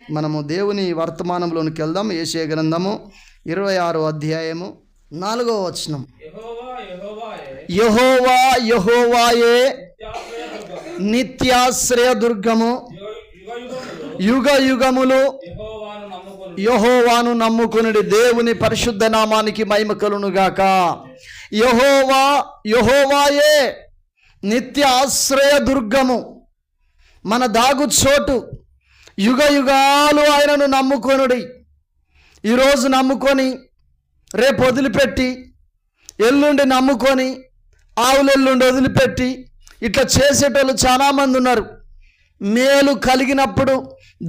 మనము దేవుని వర్తమానంలోనికి వెళ్దాం. యెషయా గ్రంథము 26వ అధ్యాయము 4వ వచనం. యెహోవా యెహోవాయే నిత్యాశ్రయ దుర్గము, యుగ యుగములు యెహోవాను నమ్ముకొనుడి. దేవుని పరిశుద్ధ నామానికి మహిమ కలుగును గాక. యెహోవా యెహోవాయే నిత్య ఆశ్రయ దుర్గము, మన దాగు చోటు. యుగ యుగాలు ఆయనను నమ్ముకొనుడి. ఈరోజు నమ్ముకొని రేపు వదిలిపెట్టి, ఎల్లుండి నమ్ముకొని ఆవులెల్లుండి వదిలిపెట్టి ఇట్లా చేసేటోళ్ళు చాలామంది ఉన్నారు. మేలు కలిగినప్పుడు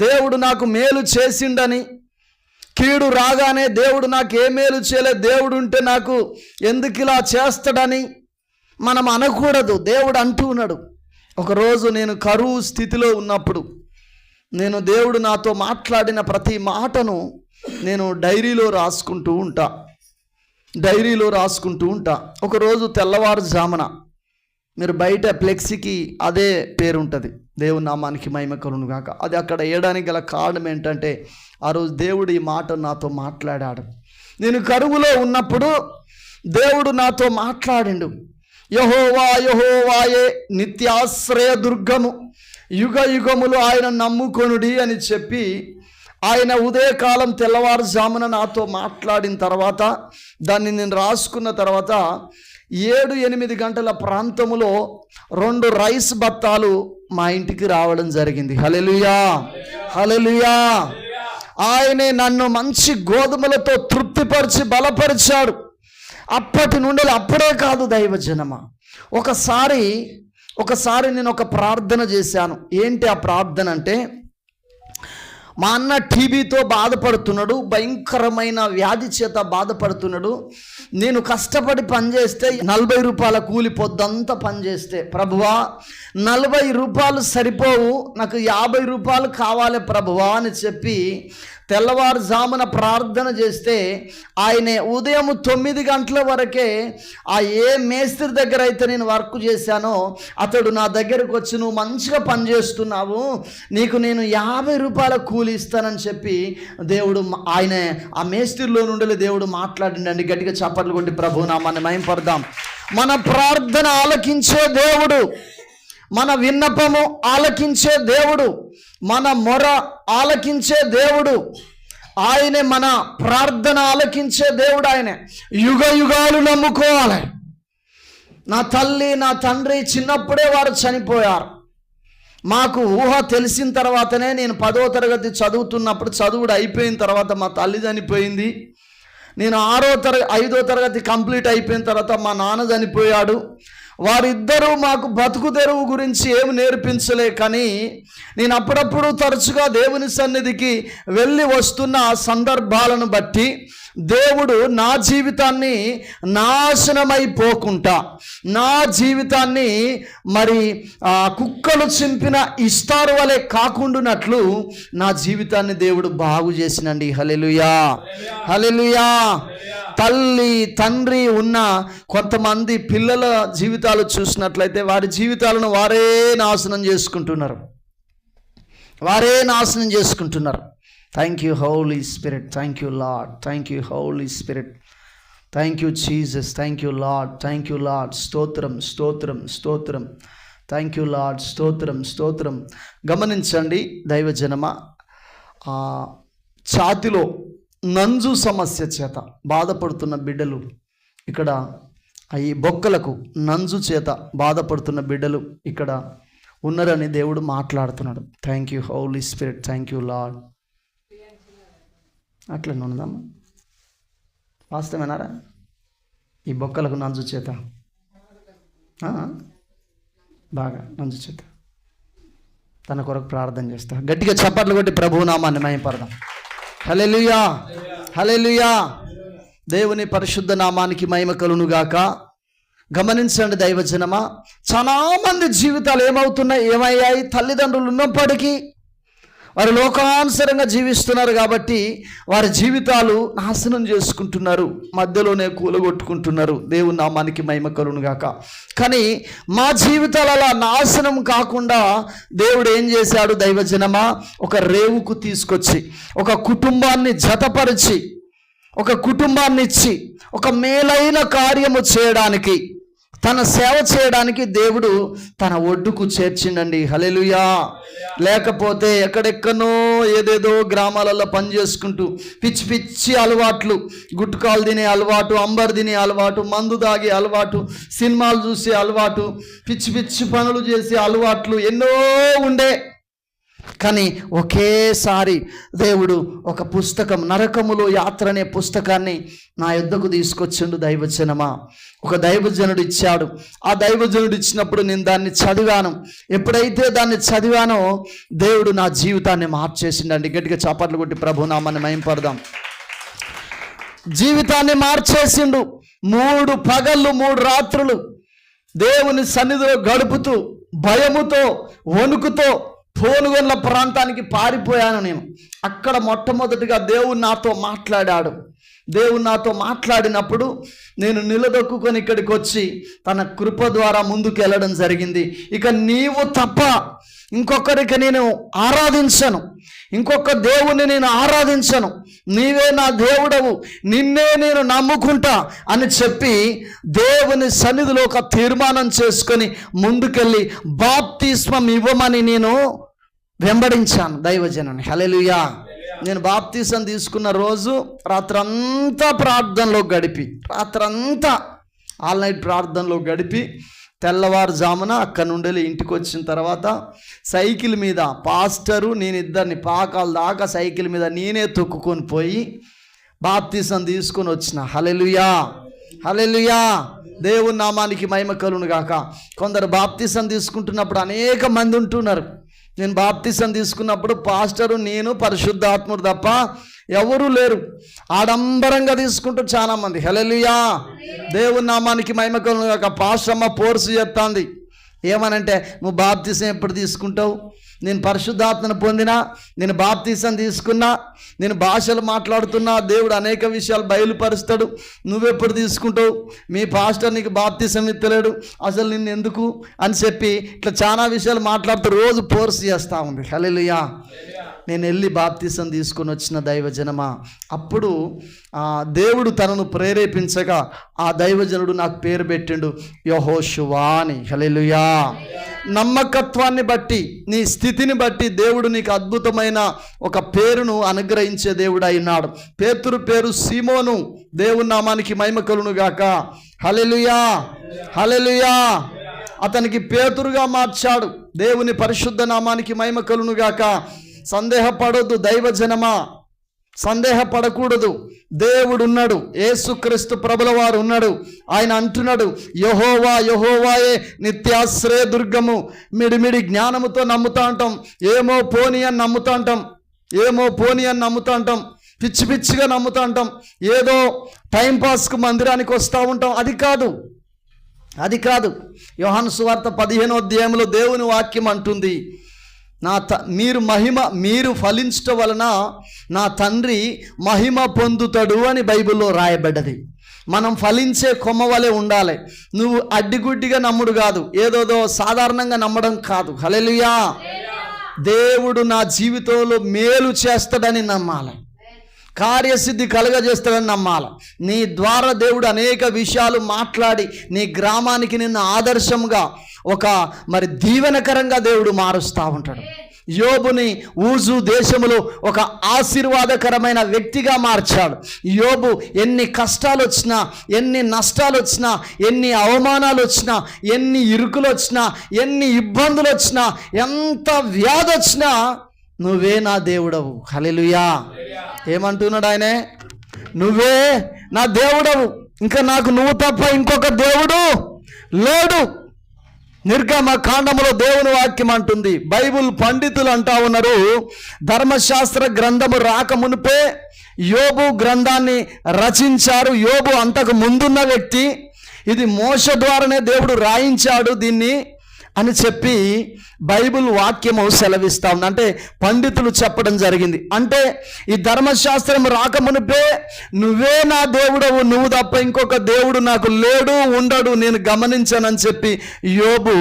దేవుడు నాకు మేలు చేసిండని, కీడు రాగానే దేవుడు నాకు ఏ మేలు చేయలేదు, దేవుడు ఉంటే నాకు ఎందుకు ఇలా చేస్తాడని మనం అనకూడదు. దేవుడు అంటూ ఉన్నాడు. ఒకరోజు నేను కరువు స్థితిలో ఉన్నప్పుడు నేను దేవుడు నాతో మాట్లాడిన ప్రతి మాటను నేను డైరీలో రాసుకుంటూ ఉంటా. ఒకరోజు తెల్లవారుజామున, మీరు బయట ఫ్లెక్సీకి అదే పేరు ఉంటుంది, దేవుని నామానికి మహిమ కలుగును గాక. అది అక్కడ వేయడానికి గల కారణం ఏంటంటే, ఆ రోజు దేవుడు ఈ మాట నాతో మాట్లాడాడు. నేను కరువులో ఉన్నప్పుడు దేవుడు నాతో మాట్లాడిండు. యెహోవా యెహోవాయే నిత్యాశ్రయ దుర్గము, యుగ యుగములు ఆయన నమ్ముకొనుడి అని చెప్పి ఆయన ఉదయకాలం తెల్లవారుజామున నాతో మాట్లాడిన తర్వాత, దాన్ని నేను రాసుకున్న తర్వాత 7-8 గంటల ప్రాంతములో 2 రైస్ బత్తాలు మా ఇంటికి రావడం జరిగింది. హల్లెలూయా హల్లెలూయా. ఆయనే నన్ను మంచి గోధుమలతో తృప్తిపరిచి బలపరిచాడు. అప్పటి నుండి, అప్పుడే కాదు దైవజనమా, ఒకసారి నేను ఒక ప్రార్థన చేశాను. ఏంటి ఆ ప్రార్థన అంటే, మా అన్న టీబీతో బాధపడుతున్నాడు, భయంకరమైన వ్యాధి చేత బాధపడుతున్నాడు. నేను కష్టపడి పనిచేస్తే 40 రూపాయల కూలి పొద్దంతా పనిచేస్తే, ప్రభువా 40 రూపాయలు సరిపోవు, నాకు 50 రూపాయలు కావాలి ప్రభువా అని చెప్పి తెల్లవారుజామున ప్రార్థన చేస్తే, ఆయనే ఉదయం 9 గంటల వరకే ఆ ఏ మేస్త్రి దగ్గర అయితే నేను వర్క్ చేశానో అతడు నా దగ్గరకు వచ్చి, నువ్వు మంచిగా పనిచేస్తున్నావు, నీకు నేను 50 రూపాయల కూలి ఇస్తానని చెప్పి దేవుడు, ఆయన ఆ మేస్త్రిలో నుండి దేవుడు మాట్లాడిండండి. గట్టిగా చప్పట్లు కొట్టి ప్రభు నామాన్ని మహిమపడదాం. మన ప్రార్థన ఆలకించే దేవుడు, మన విన్నపము ఆలకించే దేవుడు, మన మొర ఆలకించే దేవుడు ఆయనే. మన ప్రార్థన ఆలకించే దేవుడు ఆయనే. యుగ యుగాలు నమ్ముకోవాలి. నా తల్లి నా తండ్రి చిన్నప్పుడే వారు చనిపోయారు. మాకు ఊహ తెలిసిన తర్వాతనే, నేను 10వ తరగతి చదువుతున్నప్పుడు, చదువుడు అయిపోయిన తర్వాత మా తల్లి చనిపోయింది. నేను 5వ తరగతి కంప్లీట్ అయిపోయిన తర్వాత మా నాన్న చనిపోయాడు. వారిద్దరూ మాకు బతుకు తెరువు గురించి ఏమి నేర్పించలే. కానీ నేను అప్పుడప్పుడు తరచుగా దేవుని సన్నిధికి వెళ్ళి వస్తున్న సందర్భాలను బట్టి దేవుడు నా జీవితాన్ని నాశనమైపోకుండా, నా జీవితాన్ని మరి కుక్కలు చింపిన ఇస్తారు వలె కాకుండానట్లు నా జీవితాన్ని దేవుడు బాగు చేసినండి. హల్లెలూయా హల్లెలూయా. తల్లి తండ్రి ఉన్న కొంతమంది పిల్లల జీవితాలు చూసినట్లయితే వారి జీవితాలను వారే నాశనం చేసుకుంటున్నారు. Thank you Holy Spirit, thank you Lord, thank you Holy Spirit, thank you Jesus, thank you Lord, thank you Lord. స్తోత్రం స్తోత్రం స్తోత్రం. థ్యాంక్ యూ లార్డ్, స్తోత్రం స్తోత్రం. గమనించండి దైవజనమ, ఛాతిలో నంజు సమస్య చేత బాధపడుతున్న బిడ్డలు, ఇక్కడ ఈ బొక్కలకు నంజు చేత బాధపడుతున్న బిడ్డలు ఇక్కడ ఉన్నారని దేవుడు మాట్లాడుతున్నాడు. Thank you Holy Spirit, thank you Lord. అట్లనే ఉన్నదమ్మా, వాస్తవేనారా? ఈ బొక్కలకు నంజు చేత, బాగా నంజు చేత తన కొరకు ప్రార్థన చేస్తా. గట్టిగా చప్పట్లు కొట్టి ప్రభువు నామాన్ని మహిమపడదాం. హల్లెలూయా హల్లెలూయా. దేవుని పరిశుద్ధ నామానికి మహిమ కలుగును గాక. గమనించండి దైవజనమా, చాలామంది జీవితాలు ఏమయ్యాయి? తల్లిదండ్రులు ఉన్నప్పటికీ వారు లోకానుసారంగా జీవిస్తున్నారు కాబట్టి వారి జీవితాలు నాశనం చేసుకుంటున్నారు, మధ్యలోనే కూలగొట్టుకుంటున్నారు. దేవుని నామానికి మహిమ కలుగును గాక. కానీ మా జీవితాలు అలా నాశనం కాకుండా దేవుడు ఏం చేశాడు? దైవజనమా, ఒక రేవుకు తీసుకొచ్చి, ఒక కుటుంబాన్ని జతపరిచి, ఒక కుటుంబాన్ని ఇచ్చి, ఒక మేలైన కార్యము చేయడానికి, తన సేవ చేయడానికి దేవుడు తన ఒడ్డుకు చేర్చిండండి. హల్లెలూయా. లేకపోతే ఎక్కడెక్కడో ఏదేదో గ్రామాలలో పనిచేసుకుంటూ పిచ్చి పిచ్చి అలవాట్లు, గుట్కాలు తినే అలవాటు, అంబర్ తినే అలవాటు, మందు తాగే అలవాటు, సినిమాలు చూసే అలవాటు, పిచ్చి పిచ్చి పనులు చేసే అలవాట్లు ఎన్నో ఉండే. కానీ ఒకేసారి దేవుడు ఒక పుస్తకం, నరకములో యాత్ర అనే పుస్తకాన్ని నా యొద్దకు తీసుకొచ్చిండు. దైవజనమా, ఒక దైవజనుడు ఇచ్చాడు. ఆ దైవజనుడు ఇచ్చినప్పుడు నేను దాన్ని చదివాను. ఎప్పుడైతే దాన్ని చదివానో దేవుడు నా జీవితాన్ని మార్చేసిండండి. గట్టిగా చప్పట్లు కొట్టి ప్రభు నామాన్ని మహింపడదాం. జీవితాన్ని మార్చేసిండు. 3 పగళ్ళు 3 రాత్రులు దేవుని సన్నిధిలో గడుపుతూ భయముతో వణుకుతో పోనుగొండ్ల ప్రాంతానికి పారిపోయాను నేను. అక్కడ మొట్టమొదటిగా దేవుడు నాతో మాట్లాడాడు. దేవుడు నాతో మాట్లాడినప్పుడు నేను నిలదొక్కుని ఇక్కడికి వచ్చి తన కృప ద్వారా ముందుకు వెళ్ళడం జరిగింది. ఇక నీవు తప్ప ఇంకొకరికి నేను ఆరాధించను, ఇంకొక దేవుణ్ణి నేను ఆరాధించను, నీవే నా దేవుడవు, నిన్నే నేను నమ్ముకుంటా అని చెప్పి దేవుని సన్నిధిలో ఒక తీర్మానం చేసుకొని ముందుకెళ్ళి బాప్తిస్మం ఇవ్వమని నేను వెంబడించాను దైవజనుని. హల్లెలూయా. నేను బాప్తిసం తీసుకున్న రోజు రాత్రంతా ప్రార్థనలో గడిపి, రాత్రంతా ఆల్ నైట్ ప్రార్థనలో గడిపి, తెల్లవారుజామున అక్కడి నుండి ఇంటికి వచ్చిన తర్వాత సైకిల్ మీద పాస్టరు నేను ఇద్దరిని పాకాల దాకా సైకిల్ మీద నేనే తొక్కుకొని పోయి బాప్తిసం తీసుకొని వచ్చిన. హల్లెలూయా, హల్లెలూయా. దేవుని నామానికి మహిమ కలుగును గాక. కొందరు బాప్తిసం తీసుకుంటున్నప్పుడు అనేక మంది ఉంటున్నారు. నేను బాప్తిసం తీసుకున్నప్పుడు పాస్టరు, నేను, పరిశుద్ధాత్ముడు తప్ప ఎవరూ లేరు. ఆడంబరంగా తీసుకుంటూ చాలామంది. హల్లెలూయా. దేవుని నామానికి మహిమ కలుగును గాక. పాస్టర్ అమ్మ ఫోర్స్ చేస్తుంది. ఏమనంటే, నువ్వు బాప్తిసం ఎప్పుడు తీసుకుంటావు? నేను పరిశుద్ధాత్మను పొందినా, నేను బాప్తిసం తీసుకున్నా, నేను భాషలు మాట్లాడుతున్నా, దేవుడు అనేక విషయాలు బయలుపరుస్తాడు. నువ్వెప్పుడు తీసుకుంటావు? మీ పాస్టర్ నీకు బాప్తిసం ఇత్తలేడు, అసలు నిన్ను ఎందుకు అని చెప్పి ఇట్లా చాలా విషయాలు మాట్లాడుతూ రోజు ఫోర్స్ చేస్తూ ఉంది. హల్లెలూయా. నేను వెళ్ళి బాప్తిసం తీసుకొని వచ్చిన దైవజనమా, అప్పుడు దేవుడు తనను ప్రేరేపించగా ఆ దైవజనుడు నాకు పేరు పెట్టిండు యెహోషువా అని. హల్లెలూయా. నమ్మకత్వాన్ని బట్టి, నీ స్థితిని బట్టి దేవుడు నీకు అద్భుతమైన ఒక పేరును అనుగ్రహించే దేవుడు అయినాడు. పేతురు పేరు సీమోను. దేవుని నామానికి మహిమ కలుగును గాక. హల్లెలూయా, హల్లెలూయా. అతనికి పేతురుగా మార్చాడు. దేవుని పరిశుద్ధ నామానికి మహిమ కలుగును గాక. సందేహపడొద్దు దైవజనమా, సందేహపడకూడదు. దేవుడు ఉన్నాడు, యేసుక్రీస్తు ప్రభుల వారు ఉన్నాడు. ఆయన అంటున్నాడు, యెహోవా యెహోవాయే నిత్యాశ్రయ దుర్గము. మిడిమిడి జ్ఞానముతో నమ్ముతా ఉంటాం, ఏమో పోనీ అని నమ్ముతా ఉంటాం, ఏమో పోనీ అని నమ్ముతా ఉంటాం, పిచ్చి పిచ్చిగా నమ్ముతా ఉంటాం, ఏదో టైంపాస్కు మందిరానికి వస్తూ ఉంటాం. అది కాదు, అది కాదు. యోహాను సువార్త 15వ అధ్యాయంలో దేవుని వాక్యం అంటుంది, మీరు ఫలించటం వలన నా తండ్రి మహిమ పొందుతాడు అని బైబిల్లో రాయబడ్డది. మనం ఫలించే కొమ్మ వలె ఉండాలి. నువ్వు అడ్డిగుడ్డిగా నమ్ముడు కాదు, ఏదోదో సాధారణంగా నమ్మడం కాదు. హల్లెలూయా. దేవుడు నా జీవితంలో మేలు చేస్తాడని నమ్మాలి, కార్యసిద్ధి కలుగజేస్తాడని నమ్మాలి. నీ ద్వారా దేవుడు అనేక విషయాలు మాట్లాడి నీ గ్రామానికి నిన్ను ఆదర్శంగా ఒక దీవెనకరంగా దేవుడు మారుస్తూ ఉంటాడు. యోబుని ఊజు దేశములో ఒక ఆశీర్వాదకరమైన వ్యక్తిగా మార్చాడు. యోబు ఎన్ని కష్టాలు వచ్చినా, ఎన్ని నష్టాలు వచ్చినా, ఎన్ని అవమానాలు వచ్చినా, ఎన్ని ఇరుకులు వచ్చినా, ఎన్ని ఇబ్బందులు వచ్చినా, ఎంత వ్యాధి వచ్చినా నువ్వే నా దేవుడవు. హల్లెలూయా. ఏమంటున్నాడు ఆయనే? నువ్వే నా దేవుడవు, ఇంకా నాకు నువ్వు తప్ప ఇంకొక దేవుడు లేడు. నిర్గమ కాండములో దేవుని వాక్యం అంటుంది, బైబిల్ పండితులు అంటా ఉన్నారు, ధర్మశాస్త్ర గ్రంథము రాకమునిపే యోబు గ్రంథాన్ని రచించారు. యోబు అంతకు ముందున్న వ్యక్తి. ఇది మోషే ద్వారానే దేవుడు రాయించాడు దీన్ని అని చెప్పి బైబిల్ వాక్యము సెలవిస్తా ఉంది. అంటే పండితులు చెప్పడం జరిగింది. అంటే ఈ ధర్మశాస్త్రం రాకమునిపే నువ్వే నా దేవుడవు, నువ్వు తప్ప ఇంకొక దేవుడు నాకు లేడు, ఉండడు, నేను గమనించానని చెప్పి యోబు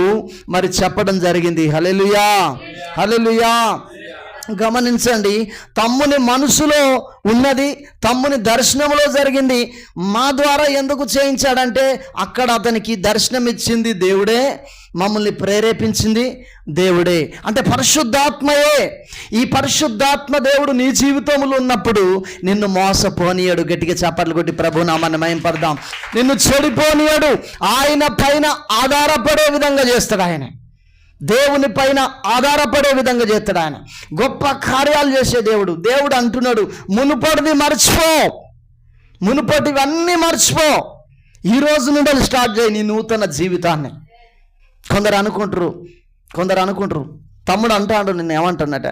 మరి చెప్పడం జరిగింది. హల్లెలూయా, హల్లెలూయా. గమనించండి, తమ్ముని మనసులో ఉన్నది తమ్ముని దర్శనంలో జరిగింది. మా ద్వారా ఎందుకు చేయించాడంటే అక్కడ అతనికి దర్శనం ఇచ్చింది దేవుడే, మమ్మల్ని ప్రేరేపించింది దేవుడే, అంటే పరిశుద్ధాత్మయే. ఈ పరిశుద్ధాత్మ దేవుడు నీ జీవితంలో ఉన్నప్పుడు నిన్ను మోసపోనీయడు. గట్టిగా చప్పట్లు కొట్టి ప్రభు నామాన్ని మహింపడదాం. నిన్ను చెడిపోనీయడు. ఆయన పైన ఆధారపడే విధంగా చేస్తాడు. ఆయన దేవుని పైన ఆధారపడే విధంగా చేస్తాడు. ఆయన గొప్ప కార్యాలు చేసే దేవుడు. దేవుడు అంటున్నాడు, మునుపటిది మర్చిపో, మునుపటివన్నీ మర్చిపో, ఈ రోజు నుండి స్టార్ట్ చేయి నీ నూతన జీవితాన్ని. కొందరు అనుకుంటారు తమ్ముడు అంటాడు, నిన్ను ఏమంటున్నట,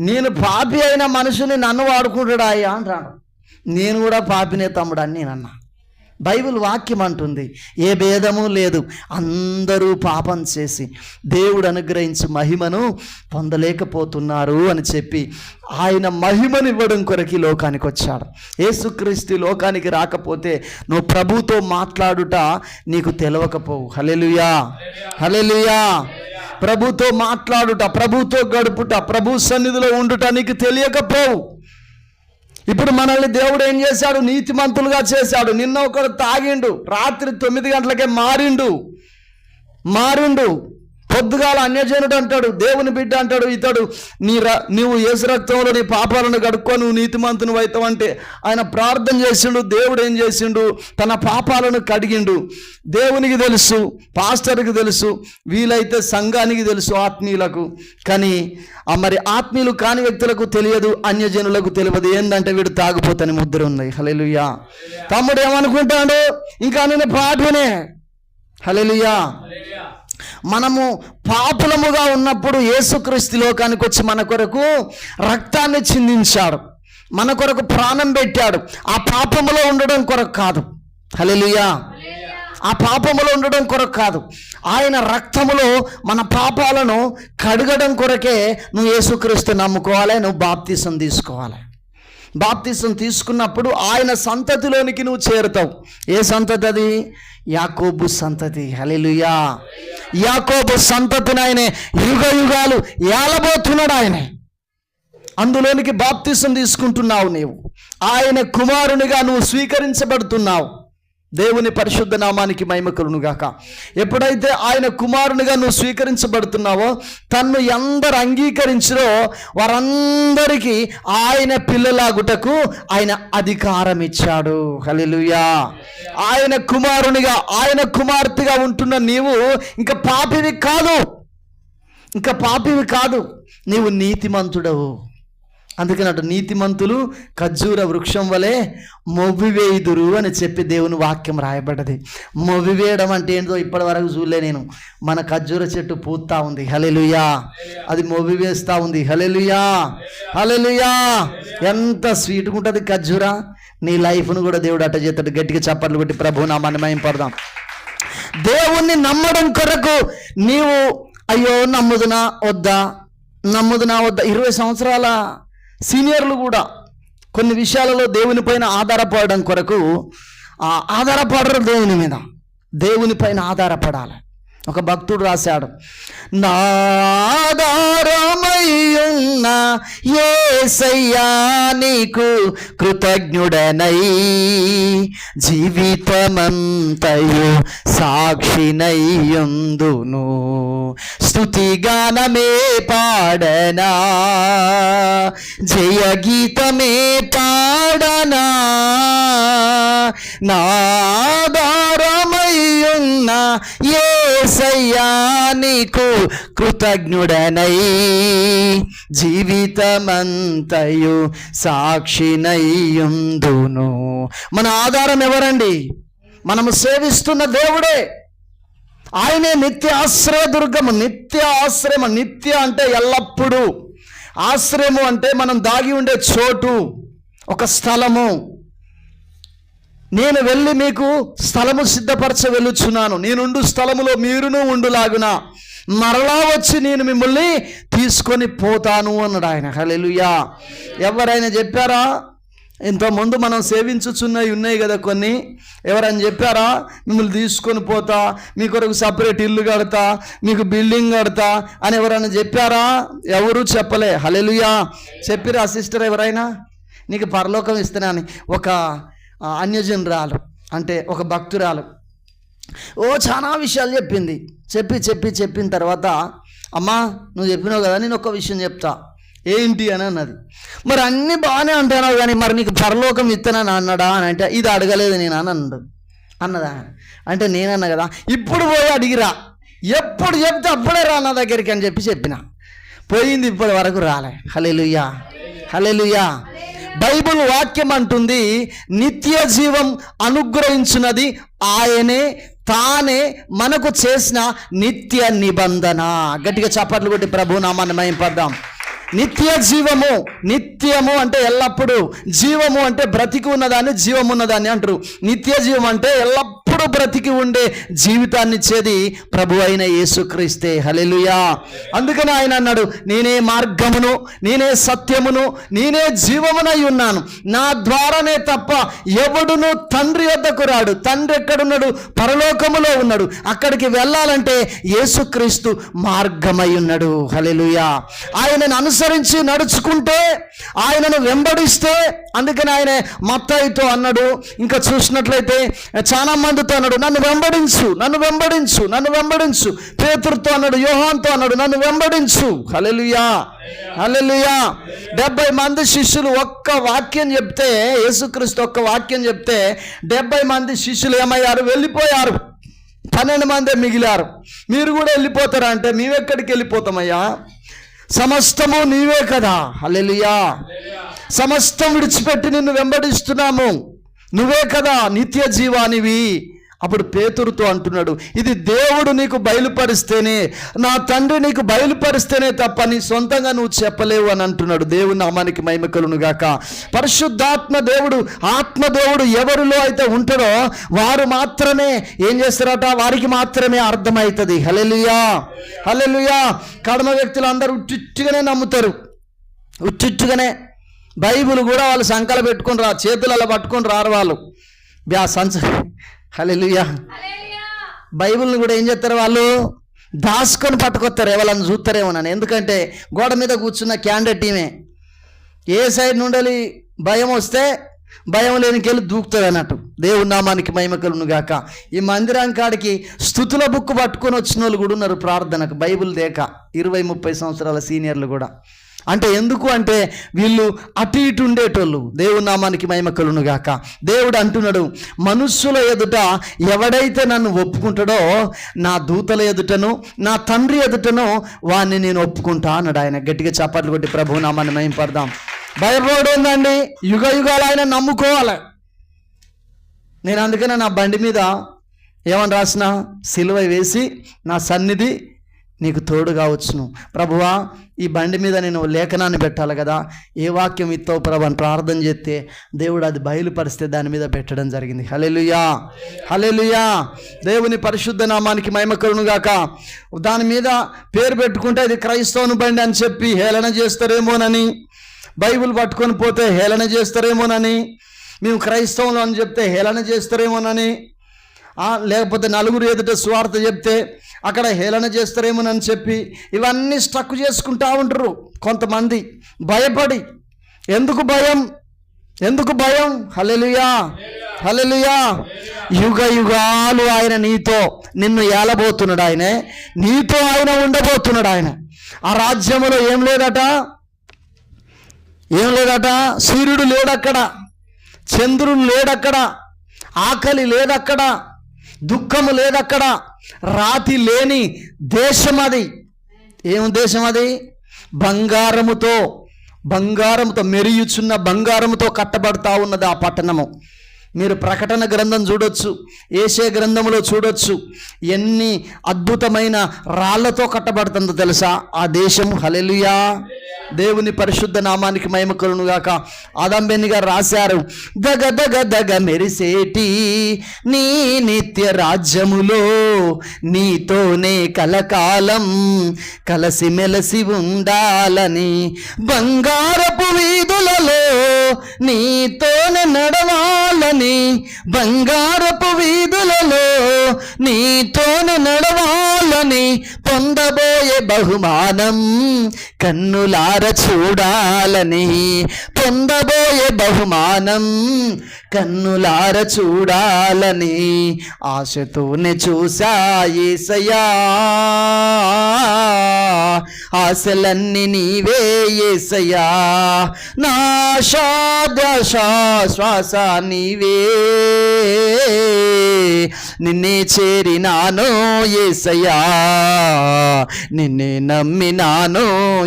నేను పాపి అయిన మనుషుని నన్ను వాడుకుంటాడా అయ్యా అంటాడు. నేను కూడా పాపినే తమ్ముడు అని నేనన్నా. బైబిల్ వాక్యం అంటుంది, ఏ భేదము లేదు, అందరూ పాపం చేసి దేవుడు అనుగ్రహించి మహిమను పొందలేకపోతున్నారు అని చెప్పి ఆయన మహిమనివ్వడం కొరకు లోకానికి వచ్చాడు. యేసుక్రీస్తు లోకానికి రాకపోతే నువ్వు ప్రభుతో మాట్లాడుట నీకు తెలవకపోవు. హల్లెలూయా, హల్లెలూయా. ప్రభుతో మాట్లాడుట, ప్రభుతో గడుపుట, ప్రభు సన్నిధిలో ఉండుట నీకు తెలియకపోవు. ఇప్పుడు మనల్ని దేవుడు ఏం చేశాడు? నీతిమంతులుగా చేశాడు. నిన్న ఒకడు తాగిండు, రాత్రి 9 గంటలకే మారిండు. పొద్దుగాల అన్యజనుడు అంటాడు, దేవుని బిడ్డ అంటాడు, ఇతడు నీవు యేసు రక్తంలో నీ పాపాలను కడుక్కో, నువ్వు నీతిమంతుని అవుతావంటే ఆయన ప్రార్థన చేసిండు. దేవుడు ఏం చేసిండు? తన పాపాలను కడిగిండు. దేవునికి తెలుసు, పాస్టర్కి తెలుసు, వీలైతే సంఘానికి తెలుసు, ఆత్మీయులకు. కానీ మరి ఆత్మీయులు కాని వ్యక్తులకు తెలియదు, అన్యజనులకు తెలియదు. ఏంటంటే వీడు తాగుపోతని ముద్ర ఉంది. హల్లెలూయా. తమ్ముడు ఏమనుకుంటాడు? ఇంకా నేను పాపినే. హల్లెలూయా. మనము పాపులముగా ఉన్నప్పుడు యేసుక్రీస్తు లోకానికి వచ్చి మన కొరకు రక్తాన్ని చిందించాడు, మన కొరకు ప్రాణం పెట్టాడు. ఆ పాపములో ఉండడం కొరకు కాదు. హల్లెలూయా. ఆ పాపములో ఉండడం కొరకు కాదు, ఆయన రక్తములో మన పాపాలను కడగడం కొరకే నువ్వు యేసుక్రీస్తు నమ్ముకోవాలి, నువ్వు బాప్తిసం తీసుకోవాలి. బాప్తిసం తీసుకున్నప్పుడు ఆయన సంతతిలోనికి నువ్వు చేరుతావు. ఏ సంతతి అది? యాకోబు సంతతి. హల్లెలూయా. యాకోబు సంతతిని ఆయన యుగ యుగాలు ఏలబోతున్నాడు. ఆయనే అందులోనికి బాప్తిసం తీసుకుంటున్నావు. నీవు ఆయన కుమారునిగా నువ్వు స్వీకరించబడుతున్నావు. దేవుని పరిశుద్ధ నామానికి మహిమ కలుగును గాక. ఎప్పుడైతే ఆయన కుమారునిగా నువ్వు స్వీకరించబడుతున్నావో, తన్ను ఎందరు అంగీకరించిరో వారందరికీ ఆయన పిల్లలాగుటకు ఆయన అధికారం ఇచ్చాడు. హల్లెలూయా. ఆయన కుమారునిగా, ఆయన కుమార్తెగా ఉంటున్న నీవు ఇంకా పాపివి కాదు, నీవు నీతిమంతుడవు. అందుకనట నీతిమంతులు ఖర్జూర వృక్షం వలె మొవ్వివేయుదురు అని చెప్పి దేవుని వాక్యం రాయబడ్డది. మొవ్వివేయడం అంటే ఏంటో ఇప్పటి వరకు చూడలే నేను. మన ఖర్జూర చెట్టు పూస్తా ఉంది. హల్లెలూయా. అది మొవ్వివేస్తూ ఉంది. హల్లెలూయా, హల్లెలూయా. ఎంత స్వీట్గా ఉంటుంది ఖర్జూర. నీ లైఫ్ను కూడా దేవుడు అట్ట చేస్తాడు. గట్టిగా చప్పట్లు కొట్టి ప్రభు నామాన్ని మహింపడదాం. దేవుణ్ణి నమ్మడం కొరకు నీవు అయ్యో నమ్ముదునా వద్దా 20 సంవత్సరాల సీనియర్లు కూడా కొన్ని విషయాలలో దేవుని పైన ఆధారపడడం కొరకు ఆధారపడరు. దేవుని మీద, దేవుని పైన ఆధారపడాలి. ఒక భక్తుడు రాశాడు, నా ఆధారమయ్యున్న యేసయ్యా నీకు కృతజ్ఞుడనై జీవితమంతయు సాక్షినయ్యుందును, స్తుతిగానమే పాడనా, జయ గీతమే పాడనా, నా ఆధారమయ్యున్న యేసయ్యా నీకు కృతజ్ఞుడనై జీవితమంతయు సాక్షినయ్యుందును. మన ఆధారం ఎవరండి? మనము సేవిస్తున్న దేవుడే. ఆయనే నిత్య ఆశ్రయదుర్గము, నిత్య ఆశ్రయము. నిత్య అంటే ఎల్లప్పుడూ, ఆశ్రయము అంటే మనం దాగి ఉండే చోటు, ఒక స్థలము. నేను వెళ్ళి మీకు స్థలము సిద్ధపరచ వెళ్ళుచున్నాను, నేనుండు స్థలములో మీరును ఉండులాగున మరలా వచ్చి నేను మిమ్మల్ని తీసుకొని పోతాను అన్నాడు ఆయన. హల్లెలూయా. ఎవరైనా చెప్పారా? ఇంతకుముందు మనం సేవించుచున్నవి ఉన్నాయి కదా కొన్ని, ఎవరైనా చెప్పారా మిమ్మల్ని తీసుకొని పోతా, మీ కొరకు సపరేట్ ఇల్లు కడతా, మీకు బిల్డింగ్ కడతా అని ఎవరైనా చెప్పారా? ఎవరు చెప్పలే. హల్లెలూయా. చెప్పిరా సిస్టర్ ఎవరైనా? నీకు పరలోకం ఇస్తానని ఒక అన్యజనురాలు, అంటే ఒక భక్తురాలు చాలా విషయాలు చెప్పింది. చెప్పిన తర్వాత, అమ్మా నువ్వు చెప్పినావు కదా, నేను ఒక విషయం చెప్తా, ఏంటి అని అన్నది. మరి అన్నీ బాగానే అంటున్నావు కానీ మరి నీకు పరలోకం ఇస్తానని అన్నాడా అని అంటే, ఇది అడగలేదు నేను అని అన్నదా అంటే నేనన్నా కదా, ఇప్పుడు పోయి అడిగిరా, ఎప్పుడు చెప్తే అప్పుడే రా నా దగ్గరికి అని చెప్పిన. పోయింది, ఇప్పటి వరకు రాలే. హల్లెలూయా. హల్లెలూయా. బైబిల్ వాక్యం అంటుంది, నిత్య జీవం అనుగ్రహించున్నది ఆయనే, తానే మనకు చేసిన నిత్య నిబంధన. గట్టిగా చప్పట్లు కొట్టి ప్రభు నామాన్ని మహింపద్దాం. నిత్య జీవము, నిత్యము అంటే ఎల్లప్పుడూ, జీవము అంటే బ్రతికి ఉన్నదాన్ని జీవం ఉన్నదాన్ని అంటారు. నిత్య జీవం అంటే ఎల్లప్పుడూ బ్రతికి ఉండే జీవితాన్ని ఇచ్చేది ప్రభు అయిన యేసుక్రీస్తే. హల్లెలూయా. అందుకని ఆయన అన్నాడు, నేనే మార్గమును, నేనే సత్యమును, నేనే జీవమునై ఉన్నాను, నా ద్వారానే తప్ప ఎవడును తండ్రి వద్దకు రాడు. తండ్రి ఎక్కడున్నాడు? పరలోకములో ఉన్నాడు. అక్కడికి వెళ్ళాలంటే యేసుక్రీస్తు మార్గమై ఉన్నాడు. హల్లెలూయా. ఆయనను అనుసరించి నడుచుకుంటే, ఆయనను వెంబడిస్తే, అందుకని ఆయన మత్తయితో అన్నాడు, ఇంకా చూసినట్లయితే చాలా మందితో అన్నాడు, నన్ను వెంబడించు, నన్ను వెంబడించు, నన్ను వెంబడించు. పేతురుతో అన్నాడు, యోహాన్తో అన్నాడు, నన్ను వెంబడించు. హల్లెలూయా. హల్లెలూయా. 70 మంది శిష్యులు ఒక్క వాక్యం చెప్తే, యేసుక్రీస్తు ఒక్క వాక్యం చెప్తే 70 మంది శిష్యులు ఏమయ్యారు? వెళ్ళిపోయారు. 12 మందే మిగిలారు. మీరు కూడా వెళ్ళిపోతారా అంటే, మేమెక్కడికి వెళ్ళిపోతామయ్యా, సమస్తము నీవే కదా. హల్లెలూయా. సమస్తం విడిచిపెట్టి నిన్ను వెంబడిస్తున్నాము, నువ్వే కదా నిత్య జీవానివి. అప్పుడు పేతురుతో అంటున్నాడు, ఇది దేవుడు నీకు బయలుపరిస్తేనే, నా తండ్రి నీకు బయలుపరిస్తేనే తప్ప నీ సొంతంగా నువ్వు చెప్పలేవు అని అంటున్నాడు. దేవుని నామానికి మహిమ కలుగును గాక. పరిశుద్ధాత్మ దేవుడు, ఆత్మదేవుడు ఎవరిలో అయితే ఉంటాడో వారు మాత్రమే ఏం చేస్తారట? వారికి మాత్రమే అర్థమవుతుంది. హల్లెలూయా. హల్లెలూయా. కడమ వ్యక్తులు అందరూ ఉట్టిగానే నమ్ముతారు, ఉట్టిగానే. బైబిల్ కూడా వాళ్ళు సంకల పెట్టుకొని చేతులలో పట్టుకొని రారు వాళ్ళు. హల్లెలూయా. బైబిల్ని కూడా ఏం చేస్తారు? వాళ్ళు దాచుకొని పట్టుకొస్తారు, ఎవరన్నా చూస్తారేమోనని. ఎందుకంటే గోడ మీద కూర్చున్న క్యాండిడేట్ ఈమె ఏ సైడ్ నుండి భయం వస్తే భయం లేనికెళ్ళి దూకుతుంది అన్నట్టు. దేవుని నామానికి మహిమ కలుగును గాక. ఈ మందిరం కాడికి స్తుతుల బుక్ పట్టుకొని వచ్చిన వాళ్ళు కూడా ఉన్నారు ప్రార్థనకు, బైబిల్ దేక 20-30 సంవత్సరాల సీనియర్లు కూడా. అంటే ఎందుకు అంటే వీళ్ళు అటు ఇటు ఉండేటోళ్ళు. దేవుని నామానికి మహిమ కలుగును గాక. దేవుడు అంటున్నాడు, మనుష్యుల ఎదుట ఎవడైతే నన్ను ఒప్పుకుంటాడో నా దూతల ఎదుటను నా తండ్రి ఎదుటను వాడిని నేను ఒప్పుకుంటా అన్నాడు ఆయన. గట్టిగా చప్పట్లు కొట్టి ప్రభు నామాన్ని మహింపడదాం. బైబిల్ ఉందండి, యుగ యుగాలు ఆయన నమ్ముకోవాలి. నేను అందుకనే నా బండి మీద ఏమని రాసిన? సిలువ వేసి నా సన్నిధి నీకు తోడుగా వచ్చును. ప్రభువా, ఈ బండి మీద నేను లేఖనాన్ని పెట్టాలి కదా, ఏ వాక్యం ఇస్తావు ప్రభు అని ప్రార్థన చేస్తే దేవుడు అది బయలుపరిస్తే దాని మీద పెట్టడం జరిగింది. హల్లెలూయా. హల్లెలూయా. దేవుని పరిశుద్ధ నామానికి మహిమ కలుగును గాక. దాని మీద పేరు పెట్టుకుంటే ఇది క్రైస్తవుని బండి అని చెప్పి హేళన చేస్తారేమోనని, బైబిల్ పట్టుకొని పోతే హేళన చేస్తారేమోనని, మేము క్రైస్తవులు అని చెప్తే హేళన చేస్తారేమోనని, లేకపోతే నలుగురు ఎదుట సువార్త చెప్తే అక్కడ హేళన చేస్తారేమోనని చెప్పి ఇవన్నీ స్టక్ చేసుకుంటా ఉంటారు కొంతమంది భయపడి. ఎందుకు భయం? ఎందుకు భయం? హల్లెలూయా. హల్లెలూయా. యుగ యుగాలు ఆయన నిన్ను ఏలబోతున్నాడు. ఆయనే నీతో ఆయన ఉండబోతున్నాడు. ఆయన ఆ రాజ్యములో ఏం లేదట, ఏం లేదట. సూర్యుడు లేడక్కడ, చంద్రుడు లేడక్కడ, ఆకలి లేదక్కడ, దుఃఖము లేదక్కడ, రాతి లేని దేశం అది. ఏం దేశం అది? బంగారముతో మెరియుచున్న బంగారముతో కట్టబడతా ఉన్నది ఆ పట్టణము. మీరు ప్రకటన గ్రంథం చూడొచ్చు, యేషయా గ్రంథంలో చూడొచ్చు. ఎన్ని అద్భుతమైన రాళ్లతో కట్టబడుతుందో తెలుసా ఆ దేశం. హల్లెలూయా, దేవుని పరిశుద్ధ నామానికి మహిమ కలుగును గాక. ఆదాం బెన్ని గారు రాశారు, దగ దగ దగ మెరిసేటి నీ నిత్య రాజ్యములో నీతోనే కలకాలం కలసి మెలసి ఉండాలని, బంగారపు వీధులలో నీతోనే నడవాలని, బంగారపు వీధులలో నీతోనే నడవాలని, పొందబోయే బహుమానం కన్నులార చూడాలని, పొందబోయే బహుమానం కన్నులార చూడాలని, ఆశతోనే చూసా యేసయ్యా, ఆశలన్నీ నీవే యేసయ్యా, నా శ్వాస నీవే, నిన్నే చేరినాను యేసయ్యా, నిన్నే నమ్మినాను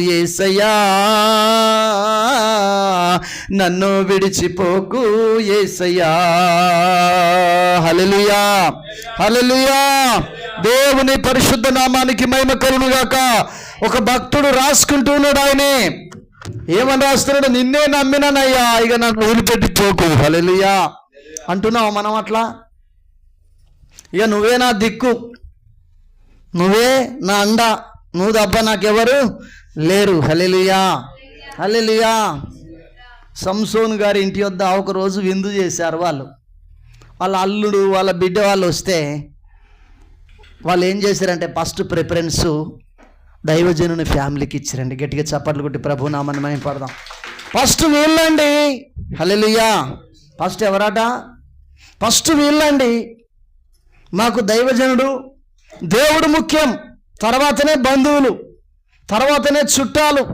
యేసయ్యా, నన్ను విడిచిపోకు యేసయ్యా. హల్లెలూయా, హల్లెలూయా, దేవుని పరిశుద్ధ నామానికి మహిమ కలుగును గాక. ఒక భక్తుడు రాసుకుంటున్నాడు, ఆయనే ఏమని రాస్తున్నాడు, నిన్నే నమ్మినానయ్యా, ఇక నన్ను వదిలిపెట్టి పోకు. హల్లెలూయా అంటున్నావు మనం అట్లా. ఇక నువ్వే నా దిక్కు, నువ్వే నా అండ, నువ్వు తప్ప నాకెవరు లేరు. హల్లెలూయా, హల్లెలూయా. సంసోను గారి ఇంటి వద్ద ఒకరోజు విందు చేశారు. వాళ్ళ అల్లుడు వాళ్ళ బిడ్డ వాళ్ళు వస్తే వాళ్ళు ఏం చేశారంటే ఫస్ట్ ప్రిఫరెన్స్ దైవజనుని ఫ్యామిలీకి ఇచ్చారండి. గట్టిగా చప్పట్లు కొట్టి ప్రభు నామని మేము పడదాం. ఫస్ట్ వీళ్ళండి. హల్లెలూయా. ఫస్ట్ ఎవరట? ఫస్ట్ వీళ్ళండి. మాకు దైవజనుడు దేవుడు ముఖ్యం, తర్వాతనే బంధువులు, తర్వాతనే చుట్టాలు.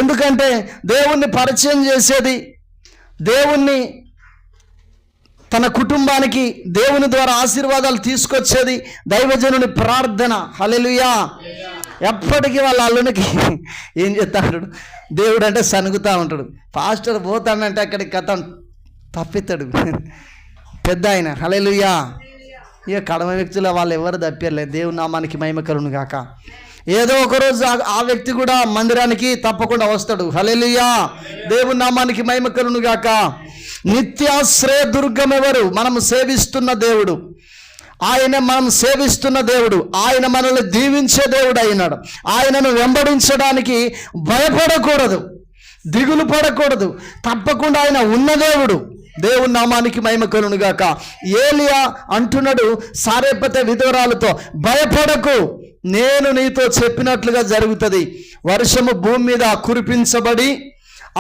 ఎందుకంటే దేవుణ్ణి పరిచయం చేసేది, దేవుణ్ణి తన కుటుంబానికి దేవుని ద్వారా ఆశీర్వాదాలు తీసుకొచ్చేది దైవజనుని ప్రార్థన. హల్లెలూయా. ఎప్పటికీ వాళ్ళ అల్లునికి ఏం చేస్తాడు, దేవుడు అంటే సనుగుతూ ఉంటాడు. పాస్టర్ పోతాడంటే అక్కడికి కథ తప్పిస్తాడు పెద్ద ఆయన. హల్లెలూయా. ఇక కడమ వ్యక్తుల వాళ్ళు ఎవరు తప్పలేదు. దేవుని నామానికి మహిమ కలుగును గాక. ఏదో ఒకరోజు ఆ వ్యక్తి కూడా మందిరానికి తప్పకుండా వస్తాడు. హల్లెలూయా. దేవుని నామానికి మహిమ కలుగును గాక. నిత్యాశ్రయ దుర్గం ఎవరు? మనం సేవిస్తున్న దేవుడు. ఆయన మనం సేవిస్తున్న దేవుడు, ఆయన మనల్ని దీవించే దేవుడు అయినాడు. ఆయనను వెంబడించడానికి భయపడకూడదు, దిగులు పడకూడదు. తప్పకుండా ఆయన ఉన్న దేవుడు. దేవుని నామానికి మహిమ కలుగును గాక. ఏలియా అంటున్నాడు సారెపతే విధవరాలతో, భయపడకు, నేను నీతో చెప్పినట్లుగా జరుగుతుంది. వర్షము భూమి మీద కురిపించబడి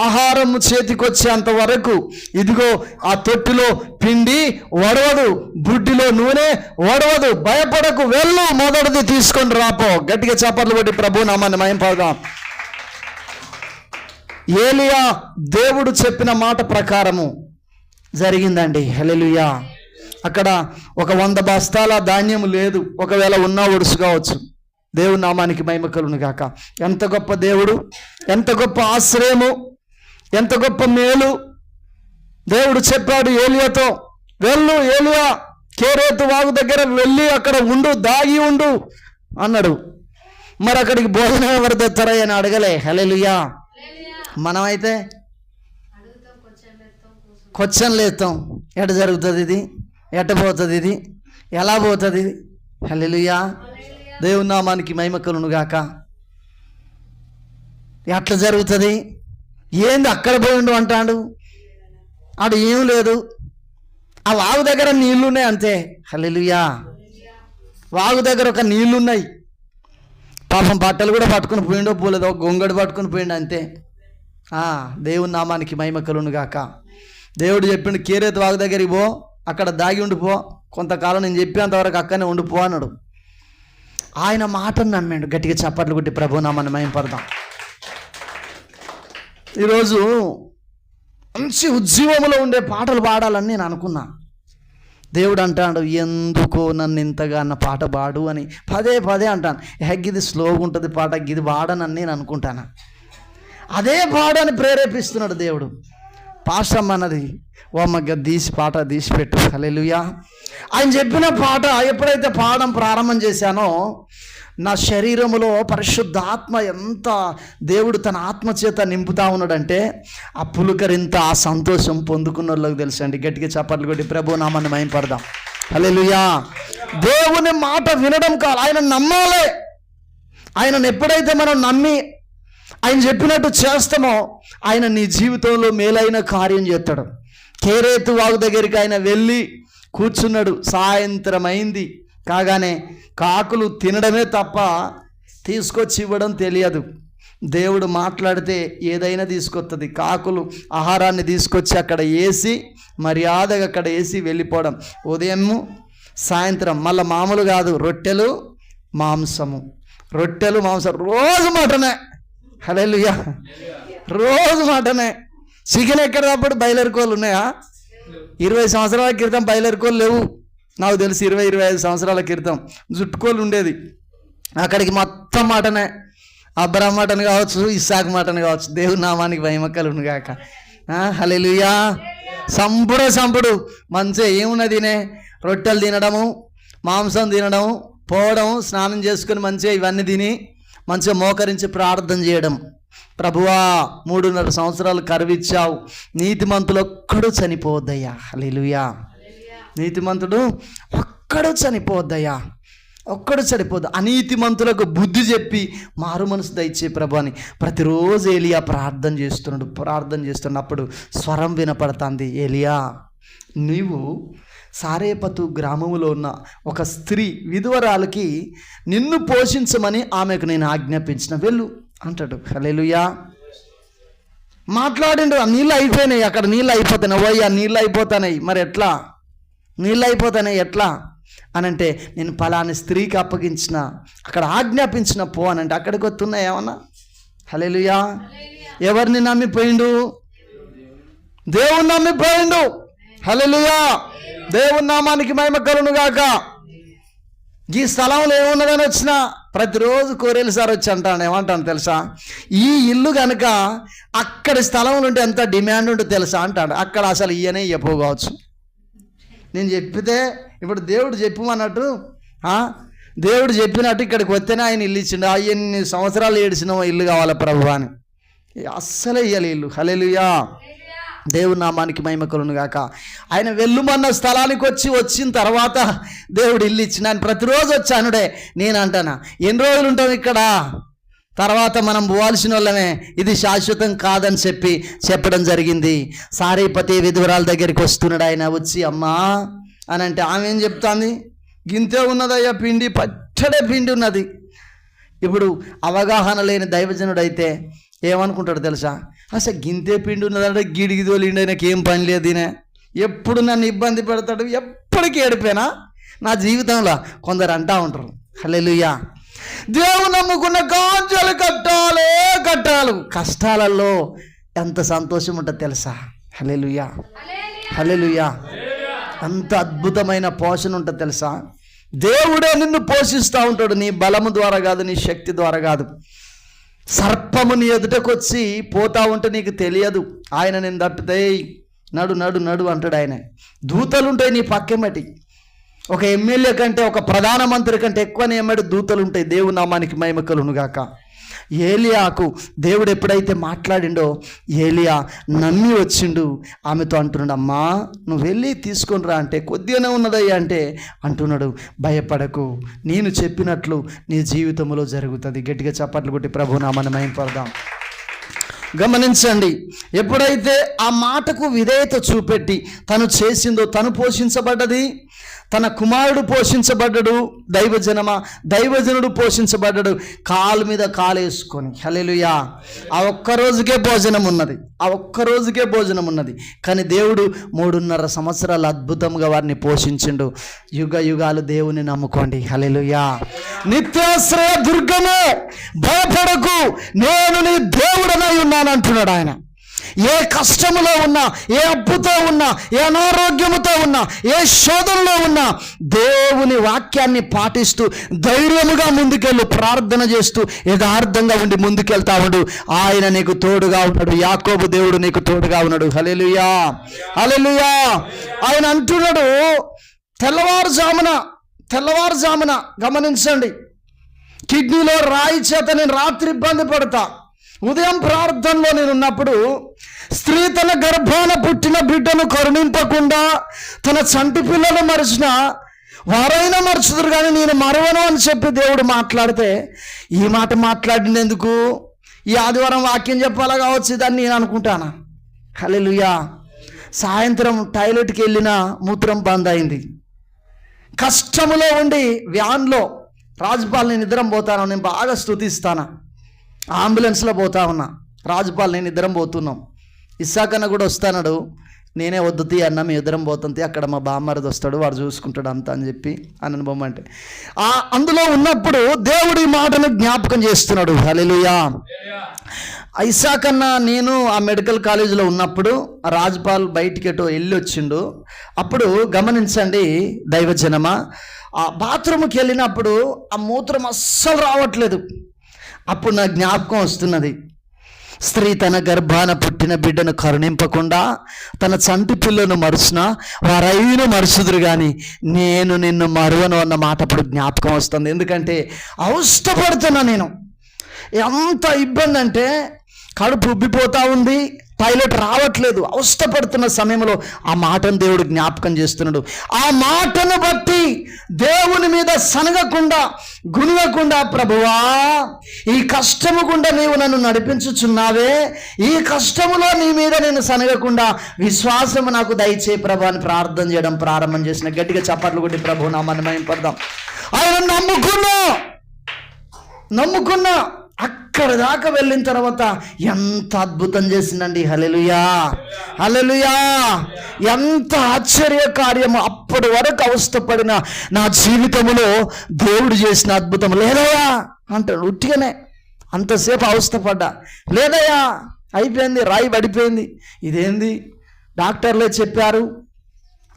ఆహారము చేతికొచ్చేంత వరకు ఇదిగో ఆ తొట్టిలో పిండి వడవదు, బుడ్డిలో నూనె వడవదు. భయపడకు, వెళ్ళు, మొదటిది తీసుకొని రాపో. గట్టిగా చప్పట్లు కొట్టి ప్రభు నామాన్ని మహింపడదాం. ఏలియా దేవుడు చెప్పిన మాట ప్రకారము జరిగిందండి. హల్లెలూయా. అక్కడ ఒక 100 బస్తాల ధాన్యం లేదు, ఒకవేళ ఉన్నా ఒడుసు కావచ్చు. దేవుని నామానికి మహిమ కలుగును గాక. ఎంత గొప్ప దేవుడు, ఎంత గొప్ప ఆశ్రయము, ఎంత గొప్ప మేలు. దేవుడు చెప్పాడు ఏలియాతో, వెళ్ళు ఏలియా, కేరేతు వాగు దగ్గర వెళ్ళి అక్కడ ఉండు, దాగి ఉండు అన్నాడు. మరి అక్కడికి భోజనం ఎవరు తెస్తారా అని అడగలే. హల్లెలూయా. మనమైతే క్వశ్చన్ లేస్తాం, ఎట జరుగుతుంది ఇది, ఎట పోతుంది ఇది, ఎలా పోతుంది ఇది. హల్లెలూయా. దేవుని నామానికి మహిమ కలుగును గాక. ఎట్లా జరుగుతుంది, ఏంది అక్కడ పోయిండు అంటాడు, ఆడు ఏం లేదు, ఆ వాగు దగ్గర నీళ్లున్నాయి అంతే. హల్లెలూయా. వాగు దగ్గర ఒక నీళ్లున్నాయి. పాపం బట్టలు కూడా పట్టుకుని పోయిండో పోలేదో, గొంగడి పట్టుకుని పోయిండు అంతే. దేవుని నామానికి మహిమ కలుగును గాక. దేవుడు చెప్పిండు, కేరేతు వాగు దగ్గరికి పో, అక్కడ దాగి ఉండిపో, కొంతకాలం నేను చెప్పేంతవరకు అక్కడనే ఉండిపో అన్నాడు. ఆయన మాటను నమ్మాడు. గట్టిగా చప్పట్లు కొట్టి ప్రభు నామాన్ని మహింపడదాం. ఈరోజు మంచి ఉద్యమంలో ఉండే పాటలు పాడాలని నేను అనుకున్నా. దేవుడు అంటాడు, ఎందుకో నన్ను ఇంతగా అన్న పాట పాడు అని పదే పదే అంటాను. గిది స్లోగా ఉంటుంది పాట, గిది పాడనని నేను అనుకుంటాను. అదే పాడని ప్రేరేపిస్తున్నాడు దేవుడు. పాస్టమ్మ అన్నది, ఓ అమ్మగా తీసి పెట్టు. హల్లెలూయా. ఆయన చెప్పిన పాట ఎప్పుడైతే పాడడం ప్రారంభం చేశానో నా శరీరములో పరిశుద్ధాత్మ ఎంత దేవుడు తన ఆత్మచేత నింపుతా ఉన్నాడంటే ఆ పులకరింత ఆ సంతోషం పొందుకున్న వాళ్ళకి తెలుసండి. గట్టిగా చప్పట్లు కొట్టి ప్రభు నామాన్ని మహిమపడదాం. హల్లెలూయా. దేవుని మాట వినడం కాదు, ఆయన నమ్మాలి. ఆయనను ఎప్పుడైతే మనం నమ్మి ఆయన చెప్పినట్టు చేస్తామో ఆయన నీ జీవితంలో మేలైన కార్యం చేస్తాడు. కేరేతు వాగు దగ్గరికి ఆయన వెళ్ళి కూర్చున్నాడు. సాయంత్రం అయింది కాగానే కాకులు తినడమే తప్ప తీసుకొచ్చి ఇవ్వడం తెలియదు. దేవుడు మాట్లాడితే ఏదైనా తీసుకొస్తుంది. కాకులు ఆహారాన్ని తీసుకొచ్చి అక్కడ వేసి మర్యాదగా అక్కడ వేసి వెళ్ళిపోవడం. ఉదయము సాయంత్రం మళ్ళీ మామూలు కాదు, రొట్టెలు మాంసం, రోజు మటనే. హల్లెలూయా. రోజు మటనే. చికెన్ ఎక్కడ అప్పుడు బయలర్ కోళ్ళు ఉన్నాయా? 20 సంవత్సరాల క్రితం బయలర్ కోళ్ళు లేవు, నాకు తెలిసి 20-25 సంవత్సరాల క్రితం జుట్టుకోళ్ళు ఉండేది. అక్కడికి మొత్తం మటనే. అబ్రహాం మటన్ కావచ్చు, ఇస్సాక్ మటన్ కావచ్చు. దేవుని నామానికి మహిమకలుగును గాక. హల్లెలూయా. సంపుడు మంచిగా ఏమున్నది తినే, రొట్టెలు తినడము, మాంసం తినడము, పోవడం, స్నానం చేసుకుని మంచిగా ఇవన్నీ తిని మంచిగా మోకరించి ప్రార్థన చేయడం. ప్రభువా 3.5 సంవత్సరాలు కరువిచ్చావు, నీతిమంతులు ఒక్కడు చనిపోవద్దయ్యా. హల్లెలూయా. నీతిమంతుడు ఒక్కడు చనిపోవద్దయ్యా, ఒక్కడు చనిపోద్దు. అనీతిమంతులకు బుద్ధి చెప్పి మారు మనసు దయచే ప్రభు అని ప్రతిరోజు ఏలియా ప్రార్థన చేస్తున్నప్పుడు స్వరం వినపడుతుంది. ఏలియా, నీవు సారేపతు గ్రామములో ఉన్న ఒక స్త్రీ విధవరాలకి నిన్ను పోషించమని ఆమెకు నేను ఆజ్ఞాపించిన, వెళ్ళు అంటాడు. హల్లెలూయా. మాట్లాడిండు. నీళ్ళు అయిపోయినాయి, అక్కడ నీళ్ళు అయిపోతున్నాయి. ఓయ్యా నీళ్ళు అయిపోతున్నాయి, మరి ఎట్లా? నీళ్ళు అయిపోతున్నాయి ఎట్లా అని అంటే, నేను పలాని స్త్రీకి అప్పగించిన, అక్కడ ఆజ్ఞాపించిన పో అని అంటే అక్కడికి వస్తున్నాయి ఏమన్నా? హల్లెలూయా. ఎవరిని నమ్మిపోయిండు? దేవుని నమ్మిపోయిండు. హల్లెలూయా. దేవుని నామానికి మహిమ కలుగును గాక. ఈ స్థలంలో ఏమున్నదని వచ్చినా ప్రతిరోజు కోరేలు సార్ వచ్చి అంటాను, ఏమంటాను తెలుసా? ఈ ఇల్లు కనుక అక్కడి స్థలంలో ఉంటే ఎంత డిమాండ్ ఉంటుందో తెలుసా అంటాడు. అక్కడ అసలు ఇయ్యనే ఇవ్వకపోవచ్చు. నేను చెప్పితే ఇప్పుడు దేవుడు చెప్పమన్నట్టు, దేవుడు చెప్పినట్టు ఇక్కడికి వస్తేనే ఆయన ఇల్లు ఇచ్చిండు. ఎన్ని సంవత్సరాలు ఏడిచినామో ఇల్లు కావాలి ప్రభు అని, అస్సలే ఇయ్యాలి ఇల్లు. హల్లెలూయా. దేవుని నామానికి మహిమ కలుగును గాక. ఆయన వెళ్ళుమన్న స్థలానికి వచ్చిన తర్వాత దేవుడు ఇల్లు ఇచ్చిన. ఆయన ప్రతిరోజు వచ్చానుడే. నేను అంటానా, ఎన్ని రోజులు ఉంటాం ఇక్కడ, తర్వాత మనం పోవాల్సిన వాళ్ళమే, ఇది శాశ్వతం కాదని చెప్పడం జరిగింది. సారేపతి విధవరాల దగ్గరికి వస్తున్నాడు ఆయన. వచ్చి అమ్మా అని అంటే ఆమె ఏం చెప్తాంది? గింతే ఉన్నదయ్యా పిండి, పచ్చడే పిండి ఉన్నది. ఇప్పుడు అవగాహన లేని దైవజనుడు అయితే ఏమనుకుంటాడు తెలుసా? అసలు గింతే పిండి ఉన్నదంటే గిడిగి తోలిండి, ఆయనకి ఏం పని లేదు, ఈయన ఎప్పుడు నన్ను ఇబ్బంది పెడతాడు, ఎప్పటికీ ఏడిపోయినా నా జీవితంలో కొందరు అంటా ఉంటారు. హల్లెలూయా. దేవుడు నమ్ముకున్న కాంచెలు కట్టాలు. కష్టాలలో ఎంత సంతోషం ఉంటుంది తెలుసా? హల్లెలూయా. హల్లెలూయా. అంత అద్భుతమైన పోషణ ఉంటుంది తెలుసా? దేవుడే నిన్ను పోషిస్తూ ఉంటాడు. నీ బలము ద్వారా కాదు, నీ శక్తి ద్వారా కాదు. సర్పము నీ ఎదుటకొచ్చి పోతా ఉంటే నీకు తెలియదు. ఆయన నేను తప్పితే నడు నడు నడు అంటాడు. ఆయన దూతలు ఉంటాయి నీ పక్కెమటి. ఒక ఎమ్మెల్యే కంటే, ఒక ప్రధానమంత్రి కంటే ఎక్కువనే ఎమ్మడి దూతలు ఉంటాయి. దేవుని నామానికి మహిమ కలుగును గాక. ఏలియాకు దేవుడు ఎప్పుడైతే మాట్లాడిండో ఏలియా నమ్మి వచ్చిండు. ఆమెతో అంటున్నాడు, అమ్మా నువ్వు వెళ్ళి తీసుకొని రా అంటే, కొద్దిగానే ఉన్నదయ్యా అంటే అంటున్నాడు, భయపడకు, నేను చెప్పినట్లు నీ జీవితంలో జరుగుతుంది. గట్టిగా చప్పట్లు కొట్టి ప్రభు నామాన్ని మహిమపడదాం. గమనించండి, ఎప్పుడైతే ఆ మాటకు విధేయత చూపెట్టి తను చేసిందో, తను పోషించబడ్డది, తన కుమారుడు పోషించబడ్డాడు. దైవజనుడు పోషించబడ్డాడు. కాలు మీద కాలేసుకొని. హల్లెలూయా. ఆ ఒక్కరోజుకే భోజనం ఉన్నది. కానీ దేవుడు 3.5 సంవత్సరాలు అద్భుతంగా వారిని పోషించిండు. యుగ యుగాలు దేవుని నమ్ముకోండి. హల్లెలూయా. నిత్యాశ్రయ దుర్గము, భయపడకు, నేను నీ దేవుడనై ఉన్నాను అంటున్నాడు ఆయన. ఏ కష్టములో ఉన్నా, ఏ అప్పుతో ఉన్నా, ఏ అనారోగ్యముతో ఉన్నా, ఏ శోధనలో ఉన్నా దేవుని వాక్యాన్ని పాటిస్తూ ధైర్యముగా ముందుకెళ్ళు, ప్రార్థన చేస్తూ యథార్థంగా ఉండి ముందుకెళ్తా ఉండు. ఆయన నీకు తోడుగా ఉన్నాడు. యాకోబు దేవుడు నీకు తోడుగా ఉన్నాడు. హల్లెలూయా, హల్లెలూయా. ఆయన అంటున్నాడు, తెల్లవారుజామున గమనించండి, కిడ్నీలో రాయి చేత నేను రాత్రి ఇబ్బంది పడతా, ఉదయం ప్రార్థనలో నేను ఉన్నప్పుడు స్త్రీ తన గర్భాన పుట్టిన బిడ్డను కరుణింపకుండా తన చంటి పిల్లలు మరిచిన వారైనా మరుచుదురు కానీ నేను మరవను అని చెప్పి దేవుడు మాట్లాడితే, ఈ మాట మాట్లాడినందుకు ఈ ఆదివారం వాక్యం చెప్పాలా కావచ్చు దాన్ని నేను అనుకుంటానా? హల్లెలూయా. సాయంత్రం టాయిలెట్కి వెళ్ళిన మూత్రం బంద్ అయింది. కష్టములో ఉండి వ్యాన్లో రాజపాల్ నేను ఇద్దరం పోతాను, నేను బాగా స్తుతిస్తాను. అంబులెన్స్లో పోతా ఉన్నా, రాజపాల్ నేను ఇద్దరం పోతున్నాం. ఇస్సాకన్న కూడా వస్తాడు, నేనే వద్దుతి అన్న, మీ ఇద్దరం పోతుంది, అక్కడ మా బామ్మరిది వస్తాడు, వాడు చూసుకుంటాడు అంతా అని చెప్పి అని అనుభవమంటే అందులో ఉన్నప్పుడు దేవుడు ఈ మాటను జ్ఞాపకం చేస్తున్నాడు. హల్లెలూయా. ఇస్సాకన్న నేను ఆ మెడికల్ కాలేజీలో ఉన్నప్పుడు రాజపాల్ బయటికి ఎటో వెళ్ళి వచ్చిండు. అప్పుడు గమనించండి దైవజనమా, ఆ బాత్రూమ్కి వెళ్ళినప్పుడు ఆ మూత్రం అస్సలు రావట్లేదు. అప్పుడు నా జ్ఞాపకం వస్తున్నది, స్త్రీ తన గర్భాన పుట్టిన బిడ్డను కరుణింపకుండా తన చంటి పిల్లను మరుచునా వారైనా మరుచుదురు కానీ నేను నిన్ను మరువను అన్న మాట అప్పుడు జ్ఞాపకం వస్తుంది. ఎందుకంటే అవస్థపడుతున్నా నేను. ఎంత ఇబ్బంది అంటే కడుపు ఉబ్బిపోతూ ఉంది, టాయిలెట్ రావట్లేదు, అవస్థపడుతున్న సమయంలో ఆ మాటను దేవుడు జ్ఞాపకం చేస్తున్నాడు. ఆ మాటను బట్టి దేవుని మీద సనగకుండా గుణగకుండా, ప్రభువా ఈ కష్టము గుండా నీవు నన్ను నడిపించుచున్నావే, ఈ కష్టములో నీ మీద నేను సనగకుండా విశ్వాసము నాకు దయచే ప్రభు అని ప్రార్థన చేయడం ప్రారంభం చేసిన. గట్టిగా చప్పట్లు కొట్టి ప్రభు నామాన్ని మహిమపడదాం. ఆయన నమ్ముకున్నా అక్కడ దాకా వెళ్ళిన తర్వాత ఎంత అద్భుతం చేసిందండి. హల్లెలూయా, హల్లెలూయా. ఎంత ఆశ్చర్య కార్యము. అప్పటి వరకు అవస్థపడిన నా జీవితంలో దేవుడు చేసిన అద్భుతం. లేదయ్యా అంటాడు ఉట్టిగానే, అంతసేపు అవస్థపడ్డా, లేదయ్యా అయిపోయింది, రాయి పడిపోయింది. ఇదేంది, డాక్టర్లే చెప్పారు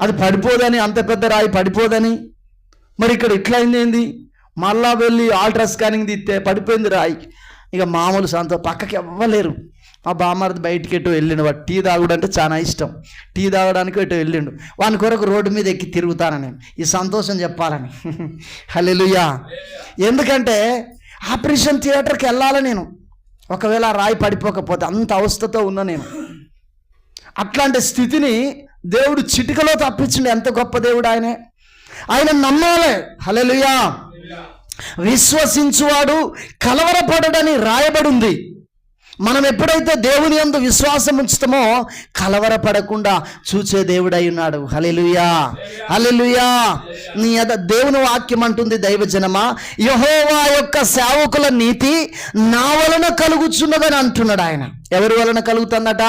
అది పడిపోదని, అంత పెద్ద రాయి పడిపోదని, మరి ఇక్కడ ఇట్లా అయింది ఏంది? మళ్ళా వెళ్ళి అల్ట్రా స్కానింగ్ తీస్తే పడిపోయింది రాయి. ఇక మామూలు సంతో పక్కకి ఎవ్వలేరు. మా బామ్మర్ది బయటికి ఎటు వెళ్ళిండు, వాడు టీ తాగుడు అంటే చాలా ఇష్టం, టీ తాగడానికి ఎటు వెళ్ళిండు. వాని కొరకు రోడ్డు మీద ఎక్కి తిరుగుతాను నేను ఈ సంతోషం చెప్పాలని. హల్లెలూయా. ఎందుకంటే ఆపరేషన్ థియేటర్కి వెళ్ళాలి నేను, ఒకవేళ రాయి పడిపోకపోతే, అంత అవస్థతో ఉన్నా నేను. అట్లాంటి స్థితిని దేవుడు చిటికలో తప్పించిండు. ఎంత గొప్ప దేవుడు ఆయన నమ్మాలి. హల్లెలూయా. విశ్వసించువాడు కలవరపడడని రాయబడి ఉంది. మనం ఎప్పుడైతే దేవుని యందు విశ్వాసం ఉంచుతామో కలవరపడకుండా చూచే దేవుడై ఉన్నాడు. హల్లెలూయా, హల్లెలూయా. నీ దేవుని వాక్యం అంటుంది దైవజనమా, యెహోవా యొక్క సేవకుల నీతి నా వలన కలుగుచున్నదని అంటున్నాడు ఆయన. ఎవరి వలన కలుగుతుందట?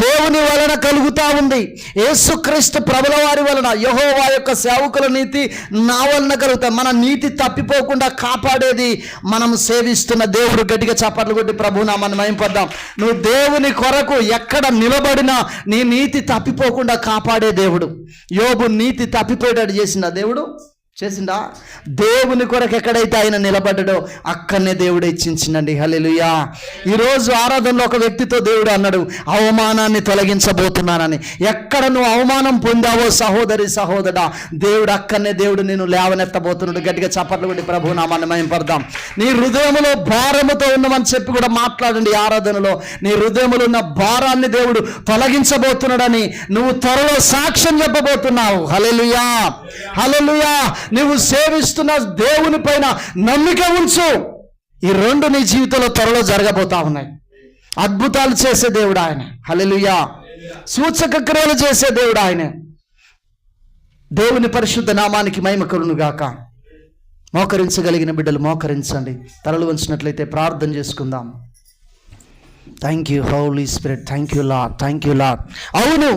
దేవుని వలన కలుగుతా ఉంది. యేసుక్రీస్తు ప్రభుల వారి వలన, యెహోవా యొక్క సేవకుల నీతి నా వలన కలుగుతాయి. మన నీతి తప్పిపోకుండా కాపాడేది మనం సేవిస్తున్న దేవుడు. గట్టిగా చప్పట్లు కొట్టి ప్రభు నామమును మహిమపడదాం. నువ్వు దేవుని కొరకు ఎక్కడ నిలబడినా నీ నీతి తప్పిపోకుండా కాపాడే దేవుడు. యోబు నీతి తప్పిపోయేటట్టు చేసిందా దేవుడు? చేసిందా? దేవుని కొరకు ఎక్కడైతే ఆయన నిలబడ్డాడో అక్కడనే దేవుడు హెచ్చించిందండి. హల్లెలూయా. ఈరోజు ఆరాధనలో ఒక వ్యక్తితో దేవుడు అన్నాడు, అవమానాన్ని తొలగించబోతున్నానని. ఎక్కడ నువ్వు అవమానం పొందావో సహోదరి సహోదరా, దేవుడు అక్కడనే దేవుడు నేను లేవనెత్తబోతున్నాడు. గట్టిగా చప్పట్లు కొట్టి ప్రభు నామాన్ని మహిమపడదాం. నీ హృదయంలో భారముతో ఉన్నామని చెప్పి కూడా మాట్లాడండి ఆరాధనలో. నీ హృదయంలో ఉన్న భారాన్ని దేవుడు తొలగించబోతున్నాడని నువ్వు త్వరలో సాక్ష్యం చెప్పబోతున్నావు. హల్లెలూయా, హల్లెలూయా. నువ్వు సేవిస్తున్న దేవుని పైన నమ్మిక ఉంచు. ఈ రెండు నీ జీవితంలో త్వరలో జరగబోతా ఉన్నాయి. అద్భుతాలు చేసే దేవుడు ఆయన. హల్లెలూయా. సూచక క్రియలు చేసే దేవుడు ఆయన. దేవుని పరిశుద్ధ నామానికి మహిమ కలుగును గాక. మోకరించగలిగిన బిడ్డలు మోకరించండి. తలలు వంచినట్లయితే ప్రార్థన చేసుకుందాం. Thank you Holy Spirit. Thank you Lord, thank you Lord. అవును,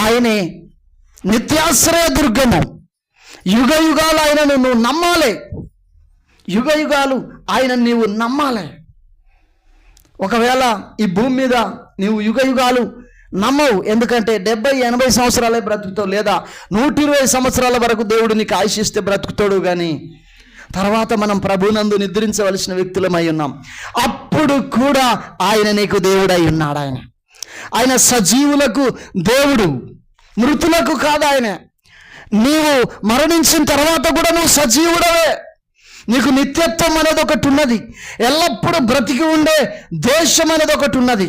ఆయనే నిత్యాశ్రయ దుర్గము. యుగ యుగాలు ఆయనను నువ్వు నమ్మాలి. యుగ యుగాలు ఆయన నీవు నమ్మాలి. ఒకవేళ ఈ భూమి మీద నీవు యుగ యుగాలు నమ్మవు. ఎందుకంటే 70-80 సంవత్సరాలే బ్రతుకుతావు, లేదా 120 సంవత్సరాల వరకు దేవుడు నీకు ఆయుషిస్తే బ్రతుకుతాడు. కానీ తర్వాత మనం ప్రభునందు నిద్రించవలసిన వ్యక్తులమై ఉన్నాం. అప్పుడు కూడా ఆయన నీకు దేవుడై ఉన్నాడు. ఆయన సజీవులకు దేవుడు, మృతులకు కాదు. ఆయన నీవు మరణించిన తర్వాత కూడా నువ్వు సజీవుడవే. నీకు నిత్యత్వం అనేది ఒకటి ఉన్నది, ఎల్లప్పుడూ బ్రతికి ఉండే దేశం అనేది ఒకటి ఉన్నది.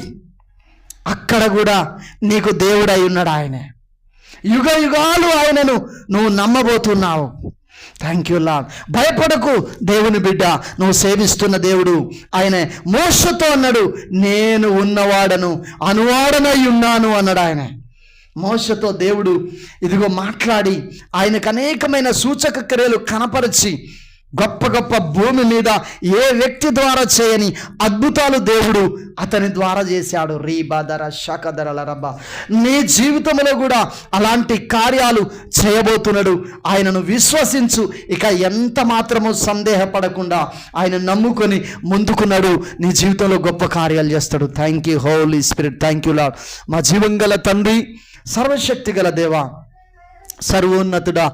అక్కడ కూడా నీకు దేవుడై ఉన్నాడు. ఆయన యుగ యుగాలు ఆయనను నువ్వు నమ్మబోతున్నావు. Thank you lord. భయపడకు దేవుని బిడ్డ, నువ్వు సేవిస్తున్న దేవుడు ఆయన మోషతో అన్నాడు, నేను ఉన్నవాడను అనువాడనై ఉన్నాను అన్నాడు. ఆయన మోషతో దేవుడు ఇదిగో మాట్లాడి ఆయనకు అనేకమైన సూచక క్రియలు కనపరిచి గొప్ప గొప్ప భూమి మీద ఏ వ్యక్తి ద్వారా చేయని అద్భుతాలు దేవుడు అతని ద్వారా చేశాడు. రీబాదర శాఖధరల రబ్బ, నీ జీవితంలో కూడా అలాంటి కార్యాలు చేయబోతున్నాడు. ఆయనను విశ్వసించు, ఇక ఎంత మాత్రము సందేహపడకుండా ఆయన నమ్ముకొని ముందుకున్నాడు. నీ జీవితంలో గొప్ప కార్యాలు చేస్తాడు. Thank you Holy Spirit. Thank you Lord. మా జీవం గల తండ్రి, సర్వశక్తి గల దేవా, సర్వోన్నతుడా,